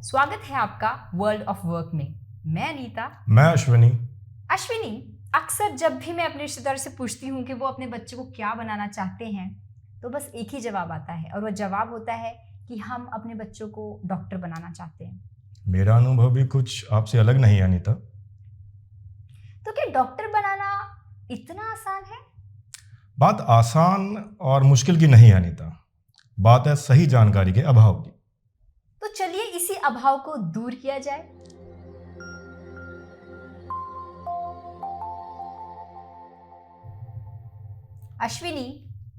स्वागत है आपका वर्ल्ड ऑफ वर्क में। मैं अनीता। मैं अश्विनी। अश्विनी, अक्सर जब भी मैं अपने रिश्तेदार से पूछती हूँ कि वो अपने बच्चे को क्या बनाना चाहते हैं, तो बस एक ही जवाब आता है और वो जवाब होता है कि हम अपने बच्चों को डॉक्टर बनाना चाहते हैं। मेरा अनुभव भी कुछ आपसे अलग नहीं है अनीता। तो क्या डॉक्टर बनाना इतना आसान है? बात आसान और मुश्किल की नहीं है अनीता, बात है सही जानकारी के अभाव की। तो चलिए इसी अभाव को दूर किया जाए। अश्विनी,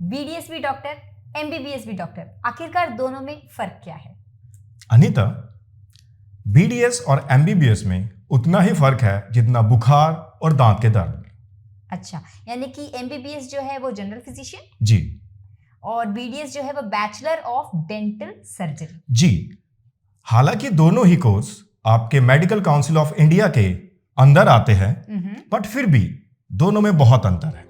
BDS भी डॉक्टर, MBBS भी डॉक्टर, आखिरकार दोनों में फर्क क्या है? अनीता, BDS और MBBS में उतना ही फर्क है जितना बुखार और दांत के दर्द में। अच्छा, यानी कि MBBS जो है वो जनरल फिजिशियन जी। और BDS जो है वो बैचलर ऑफ डेंटल सर्जरी। जी, हालांकि दोनों ही कोर्स आपके मेडिकल काउंसिल ऑफ इंडिया के अंदर आते हैं, बट फिर भी दोनों में बहुत अंतर है।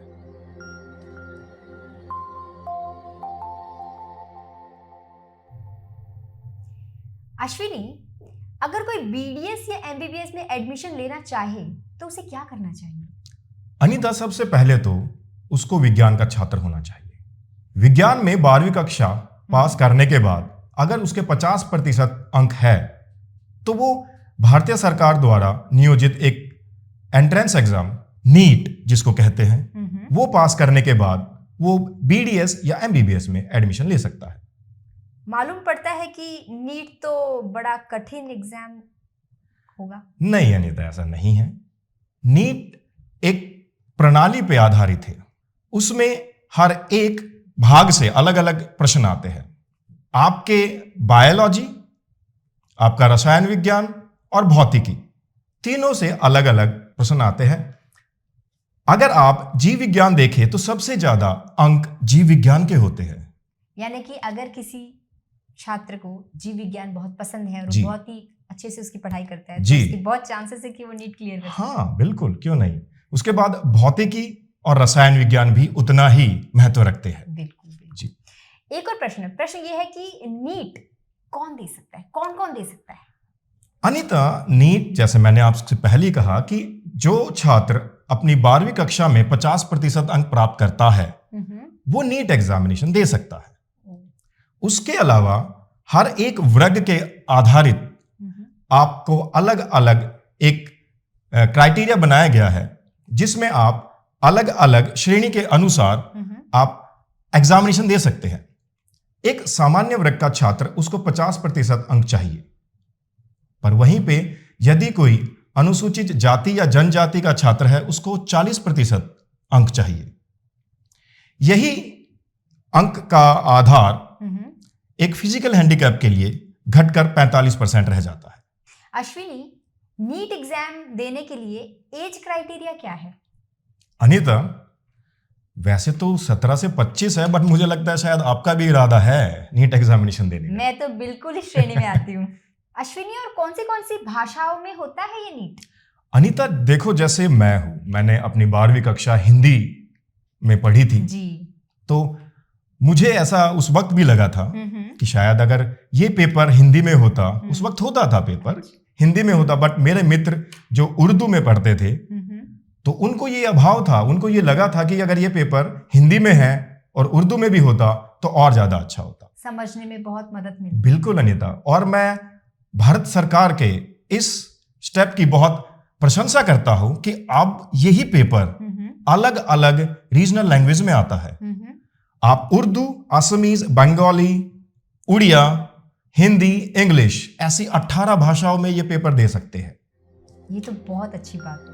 अश्विनी, अगर कोई BDS या MBBS में एडमिशन लेना चाहे तो उसे क्या करना चाहिए? अनीता, सबसे पहले तो उसको विज्ञान का छात्र होना चाहिए। विज्ञान में 12वीं कक्षा पास करने के बाद अगर उसके 50% अंक है तो वो भारतीय सरकार द्वारा नियोजित एक एंट्रेंस एग्जाम नीट जिसको कहते हैं, वो पास करने के बाद वो BDS या MBBS में एडमिशन ले सकता है। मालूम पड़ता है कि नीट तो बड़ा कठिन एग्जाम होगा। नहीं अनीता, ऐसा नहीं है। नीट एक प्रणाली पे आधारित है। उसमें हर एक भाग से अलग अलग प्रश्न आते हैं। आपके बायोलॉजी, आपका रसायन विज्ञान और भौतिकी, तीनों से अलग अलग प्रश्न आते हैं। अगर आप जीव विज्ञान देखें तो सबसे ज्यादा अंक जीव विज्ञान के होते हैं। यानी कि अगर किसी छात्र को जीव विज्ञान बहुत पसंद है और जी। बहुत ही अच्छे से उसकी पढ़ाई करता है, जी। तो उसकी बहुत चांसेस है कि वो नीट क्लियर कर। हाँ बिल्कुल, क्यों नहीं। उसके बाद भौतिकी और रसायन विज्ञान भी उतना ही महत्व रखते हैं। बिल्कुल, बिल्कुल। जी। एक और प्रश्न ये है कि नीट कौन दे सकता है, कौन कौन दे सकता है? अनीता, नीट जैसे मैंने आपसे पहले ही कहा कि जो छात्र अपनी 12वीं कक्षा में 50% अंक प्राप्त करता है वो नीट एग्जामिनेशन दे सकता है। उसके अलावा हर एक वर्ग के आधारित आपको अलग अलग एक क्राइटेरिया बनाया गया है जिसमें आप अलग अलग श्रेणी के अनुसार आप एग्जामिनेशन दे सकते हैं। एक सामान्य वर्ग का छात्र उसको 50% अंक चाहिए, पर वहीं पे यदि कोई अनुसूचित जाति या जनजाति का छात्र है उसको 40% अंक चाहिए। यही अंक का आधार एक फिजिकल हैंडीकैप के लिए घटकर 45% रह जाता है। अश्विनी, नीट एग्जाम देने के लिए एज क्राइटेरिया क्या है? अनीता, वैसे तो 17 से 25 है, बट मुझे लगता है शायद आपका भी इरादा है नीट एग्जामिनेशन देने का। मैं तो बिल्कुल इस श्रेणी में आती हूँ। अश्विनी, और कौन सी भाषाओं में होता है ये नीट? अनीता देखो, जैसे मैं हूं, मैंने अपनी 12वीं कक्षा हिंदी में पढ़ी थी जी। तो मुझे ऐसा उस वक्त भी लगा था कि शायद अगर ये पेपर हिंदी में होता, उस वक्त होता था पेपर हिंदी में होता, बट मेरे मित्र जो उर्दू में पढ़ते थे तो उनको ये अभाव था, उनको ये लगा था कि अगर ये पेपर हिंदी में है और उर्दू में भी होता तो और ज्यादा अच्छा होता। समझने में बहुत मदद मिलती। बिल्कुल अनीता, और मैं भारत सरकार के इस स्टेप की बहुत प्रशंसा करता हूं कि अब यही पेपर अलग अलग रीजनल लैंग्वेज में आता है। आप उर्दू, असमीज, बंगाली, उड़िया, हिंदी, इंग्लिश, ऐसी 18 भाषाओं में यह पेपर दे सकते हैं। ये तो बहुत अच्छी बात है।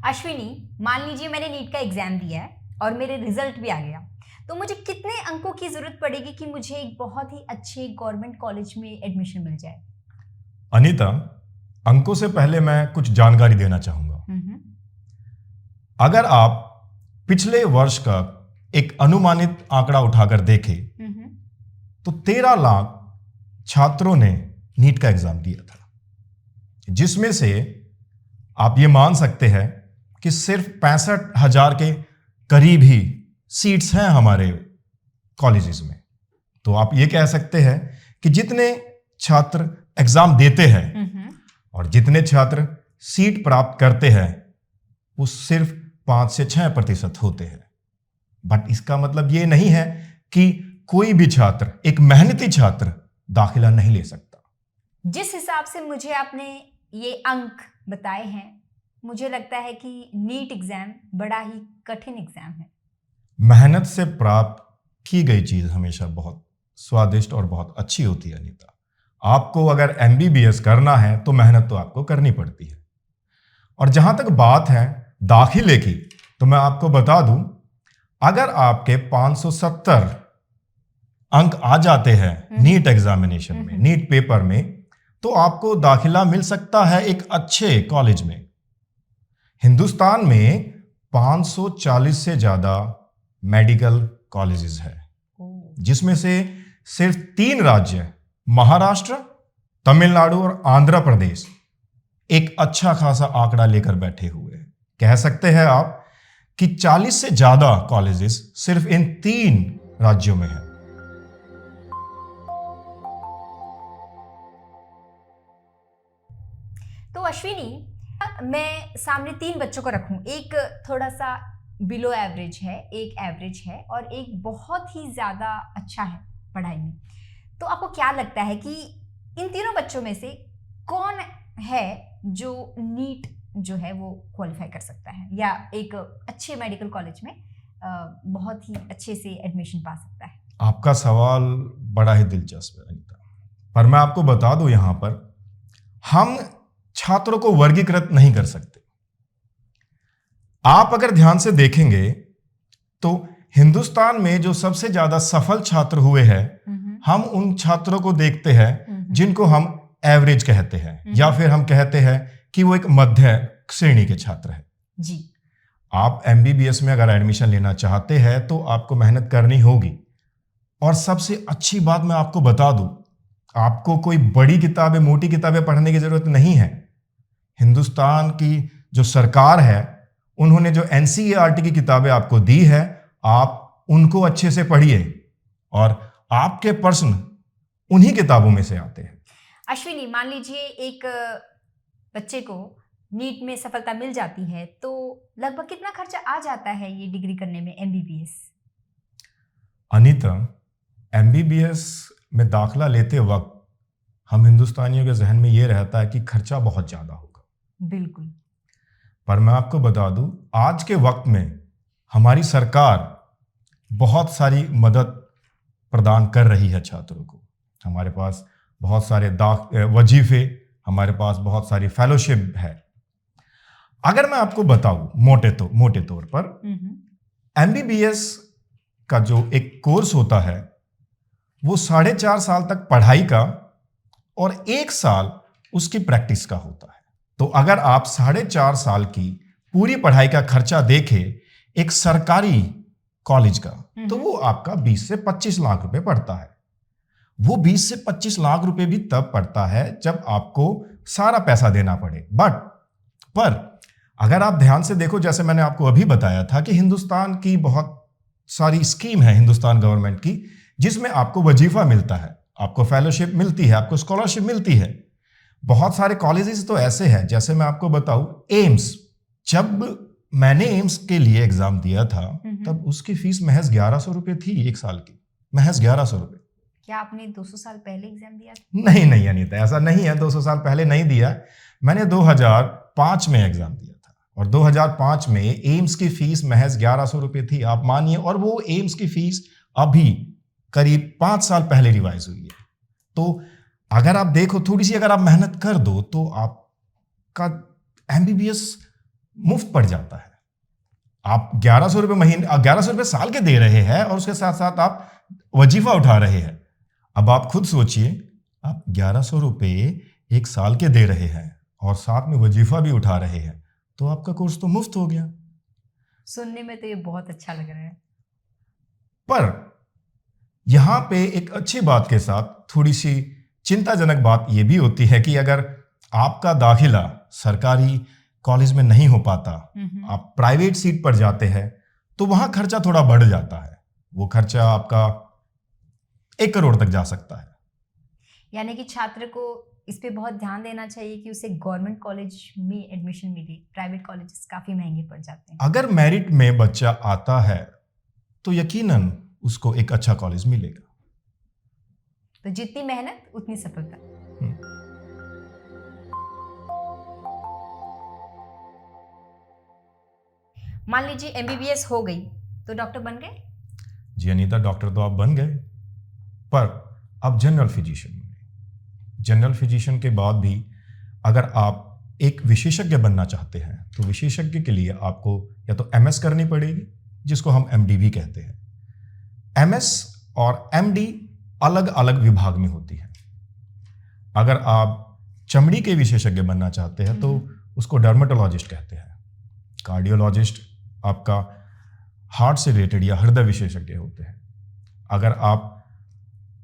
अश्विनी, मान लीजिए मैंने नीट का एग्जाम दिया है और मेरे रिजल्ट भी आ गया, तो मुझे कितने अंकों की जरूरत पड़ेगी कि मुझे एक बहुत ही अच्छे गवर्नमेंट कॉलेज में एडमिशन मिल जाए? अनीता, अंकों से पहले मैं कुछ जानकारी देना चाहूंगा। अगर आप पिछले वर्ष का एक अनुमानित आंकड़ा उठाकर देखें तो 13 लाख छात्रों ने नीट का एग्जाम दिया था, जिसमें से आप ये मान सकते हैं कि सिर्फ 65,000 के करीब ही सीट्स हैं हमारे कॉलेजेस में। तो आप ये कह सकते हैं कि जितने छात्र एग्जाम देते हैं और जितने छात्र सीट प्राप्त करते हैं वो सिर्फ 5 से 6% होते हैं। बट इसका मतलब ये नहीं है कि कोई भी छात्र, एक मेहनती छात्र, दाखिला नहीं ले सकता। जिस हिसाब से मुझे आपने ये अंक बताए हैं, मुझे लगता है कि नीट एग्जाम बड़ा ही कठिन एग्जाम है। मेहनत से प्राप्त की गई चीज हमेशा बहुत स्वादिष्ट और बहुत अच्छी होती है अनीता। आपको अगर MBBS करना है तो मेहनत तो आपको करनी पड़ती है। और जहां तक बात है दाखिले की, तो मैं आपको बता दूं, अगर आपके 570 अंक आ जाते हैं नीट एग्जामिनेशन में, नीट पेपर में, तो आपको दाखिला मिल सकता है एक अच्छे कॉलेज में। हिंदुस्तान में 540 से ज्यादा मेडिकल कॉलेजेस है, जिसमें से सिर्फ 3 राज्य, महाराष्ट्र, तमिलनाडु और आंध्र प्रदेश, एक अच्छा खासा आंकड़ा लेकर बैठे हुए हैं। कह सकते हैं आप कि 40 से ज्यादा कॉलेजेस सिर्फ इन 3 राज्यों में हैं। तो अश्विनी, मैं सामने 3 बच्चों को रखूं, एक थोड़ा सा बिलो एवरेज है, एक एवरेज है और एक बहुत ही ज्यादा अच्छा है पढ़ाई में, तो आपको क्या लगता है कि इन तीनों बच्चों में से कौन है जो नीट जो है वो क्वालिफाई कर सकता है या एक अच्छे मेडिकल कॉलेज में बहुत ही अच्छे से एडमिशन पा सकता है? आपका सवाल बड़ा ही दिलचस्प है अनीता, पर मैं आपको बता दूं, यहां पर हम छात्रों को वर्गीकृत नहीं कर सकते। आप अगर ध्यान से देखेंगे तो हिंदुस्तान में जो सबसे ज्यादा सफल छात्र हुए हैं, हम उन छात्रों को देखते हैं जिनको हम एवरेज कहते हैं, या फिर हम कहते हैं कि वो एक मध्य श्रेणी के छात्र हैं। जी। आप MBBS में अगर एडमिशन लेना चाहते हैं तो आपको मेहनत करनी होगी। और सबसे अच्छी बात मैं आपको बता दूं, आपको कोई बड़ी किताबें, मोटी किताबें पढ़ने की जरूरत नहीं है। हिंदुस्तान की जो सरकार है, उन्होंने जो NCERT की किताबें आपको दी है, आप उनको अच्छे से पढ़िए और आपके प्रश्न उन्हीं किताबों में से आते हैं। अश्विनी, मान लीजिए एक बच्चे को नीट में सफलता मिल जाती है तो लगभग कितना खर्चा आ जाता है ये डिग्री करने में, MBBS? अनीता, MBBS में दाखला लेते वक्त हम हिंदुस्तानियों के जहन में ये रहता है कि खर्चा बहुत ज्यादा होगा। बिल्कुल। पर मैं आपको बता दूं, आज के वक्त में हमारी सरकार बहुत सारी मदद प्रदान कर रही है छात्रों को। हमारे पास बहुत सारे वजीफे, हमारे पास बहुत सारी फेलोशिप है। अगर मैं आपको बताऊं मोटे तौर पर, MBBS का जो एक कोर्स होता है वो 4.5 साल तक पढ़ाई का और 1 साल उसकी प्रैक्टिस का होता है। तो अगर आप 4.5 साल की पूरी पढ़ाई का खर्चा देखें एक सरकारी कॉलेज का, तो वो आपका 20 से 25 लाख रुपए पड़ता है। वो 20 से 25 लाख रुपए भी तब पड़ता है जब आपको सारा पैसा देना पड़े। पर अगर आप ध्यान से देखो, जैसे मैंने आपको अभी बताया था कि हिंदुस्तान की बहुत सारी स्कीम है हिंदुस्तान गवर्नमेंट की, जिसमें आपको वजीफा मिलता है, आपको फेलोशिप मिलती है, आपको स्कॉलरशिप मिलती है। बहुत सारे कॉलेजेस तो ऐसे हैं, जैसे मैं आपको बताऊं, एम्स। जब मैंने एम्स के लिए एग्जाम दिया था तब उसकी फीस महज 1100 रुपए थी, 1 साल की, महज 1100 रुपए। क्या आपने 200 साल पहले एग्जाम दिया था? नहीं अनीता, ऐसा नहीं है। 200 साल पहले नहीं दिया, मैंने 2005 में एग्जाम दिया था और 2005 में एम्स की फीस महज 1100 रुपए थी, आप मानिए। और वो एम्स की फीस अभी करीब 5 साल पहले रिवाइज हुई है। तो अगर आप देखो, थोड़ी सी अगर आप मेहनत कर दो तो आपका MBBS मुफ्त पड़ जाता है। आप 1100 रुपए महीने, 1100 रुपए साल के दे रहे हैं और उसके साथ साथ आप वजीफा उठा रहे हैं। अब आप खुद सोचिए, आप 1100 रुपए 1 साल के दे रहे हैं और साथ में वजीफा भी उठा रहे हैं, तो आपका कोर्स तो मुफ्त हो गया। सुनने में तो ये बहुत अच्छा लग रहा है। पर यहां पे एक अच्छी बात के साथ थोड़ी सी चिंताजनक बात यह भी होती है कि अगर आपका दाखिला सरकारी कॉलेज में नहीं हो पाता, आप प्राइवेट सीट पर जाते हैं, तो वहां खर्चा थोड़ा बढ़ जाता है। वो खर्चा आपका 1 करोड़ तक जा सकता है। यानी कि छात्र को इस पे बहुत ध्यान देना चाहिए कि उसे गवर्नमेंट कॉलेज में एडमिशन मिले, प्राइवेट कॉलेजेस काफ़ी महंगे पड़ जाते हैं। अगर मेरिट में बच्चा आता है तो यकीनन उसको एक अच्छा कॉलेज मिलेगा। तो जितनी मेहनत उतनी सफलता। मान लीजिए एमबीबीएस हो गई तो डॉक्टर बन गए? जी अनीता, डॉक्टर तो आप बन गए, पर अब जनरल फिजिशियन बने। जनरल फिजिशियन के बाद भी अगर आप एक विशेषज्ञ बनना चाहते हैं तो विशेषज्ञ के लिए आपको या तो एमएस करनी पड़ेगी, जिसको हम एमडी भी कहते हैं। एमएस और एमडी अलग अलग विभाग में होती है। अगर आप चमड़ी के विशेषज्ञ बनना चाहते हैं तो उसको डर्मेटोलॉजिस्ट कहते हैं। कार्डियोलॉजिस्ट आपका हार्ट से रिलेटेड या हृदय विशेषज्ञ होते हैं। अगर आप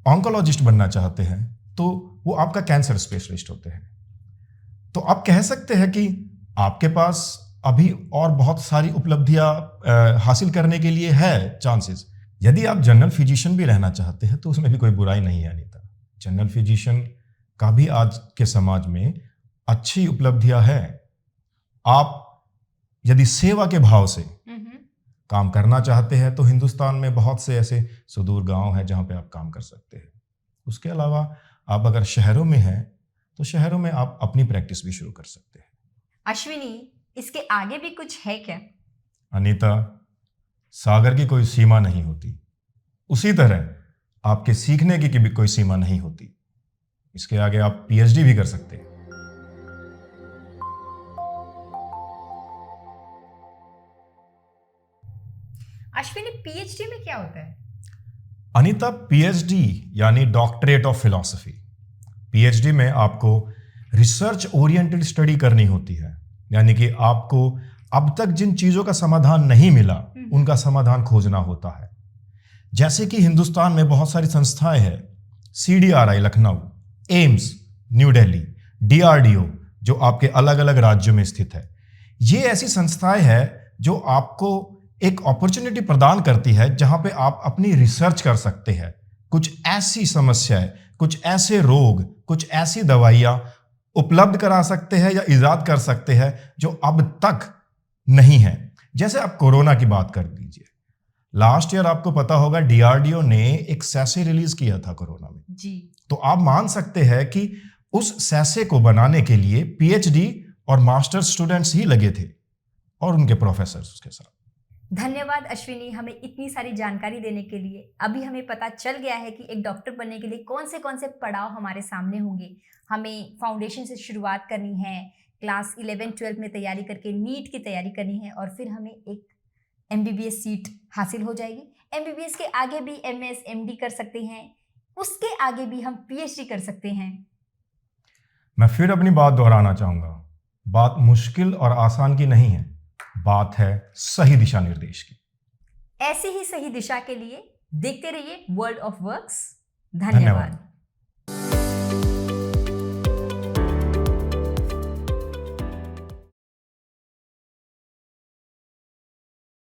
ऑन्कोलॉजिस्ट बनना चाहते हैं तो वो आपका कैंसर स्पेशलिस्ट होते हैं। तो आप कह सकते हैं कि आपके पास अभी और बहुत सारी उपलब्धियां हासिल करने के लिए है चांसेस। यदि आप जनरल फिजिशियन भी रहना चाहते हैं तो उसमें भी कोई बुराई नहीं है अनीता। जनरल फिजिशियन का भी आज के समाज में अच्छी उपलब्धियां हैं। आप यदि सेवा के भाव से काम करना चाहते हैं तो हिंदुस्तान में बहुत से ऐसे सुदूर गांव हैं जहां पे आप काम कर सकते हैं। उसके अलावा आप अगर शहरों में हैं तो शहरों में आप अपनी प्रैक्टिस भी शुरू कर सकते हैं। अश्विनी, इसके आगे भी कुछ है क्या? अनीता, सागर की कोई सीमा नहीं होती, उसी तरह आपके सीखने की भी कोई सीमा नहीं होती। इसके आगे आप पीएचडी भी कर सकते हैं। अश्विनी, पीएचडी में क्या होता है? अनीता, पीएचडी यानी डॉक्टरेट ऑफ फिलॉसफी। पीएचडी में आपको रिसर्च ओरिएंटेड स्टडी करनी होती है, यानी कि आपको अब तक जिन चीजों का समाधान नहीं मिला उनका समाधान खोजना होता है। जैसे कि हिंदुस्तान में बहुत सारी संस्थाएं हैं, CDRI Lucknow, AIIMS new Delhi, DRDO जो आपके अलग अलग राज्यों में स्थित है। ये ऐसी संस्थाएं हैं जो आपको एक अपॉर्चुनिटी प्रदान करती है जहां पे आप अपनी रिसर्च कर सकते हैं। कुछ ऐसी समस्याएं, कुछ ऐसे रोग, कुछ ऐसी दवाइयां उपलब्ध करा सकते हैं या इजाद कर सकते हैं जो अब तक नहीं है। जैसे आप कोरोना की बात कर दीजिए, लास्ट ईयर आपको पता होगा डीआरडीओ ने एक सैसे रिलीज किया था कोरोना में जी। तो आप मान सकते हैं कि उस सैसे को बनाने के लिए पीएचडी और मास्टर स्टूडेंट्स ही लगे थे और उनके प्रोफेसर उसके साथ। धन्यवाद अश्विनी, हमें इतनी सारी जानकारी देने के लिए। अभी हमें पता चल गया है कि एक डॉक्टर बनने के लिए कौन से पड़ाव हमारे सामने होंगे। हमें फाउंडेशन से शुरुआत करनी है, क्लास 11-12 में तैयारी करके नीट की तैयारी करनी है और फिर हमें एक एमबीबीएस सीट हासिल हो जाएगी। एमबीबीएस के आगे भी एमएस एमडी कर सकते हैं, उसके आगे भी हम पीएचडी कर सकते हैं। मैं फिर अपनी बात दोहराना चाहूंगा, बात मुश्किल और आसान की नहीं है, बात है सही दिशा निर्देश की। ऐसी ही सही दिशा के लिए देखते रहिए वर्ल्ड ऑफ वर्क्स। धन्यवाद।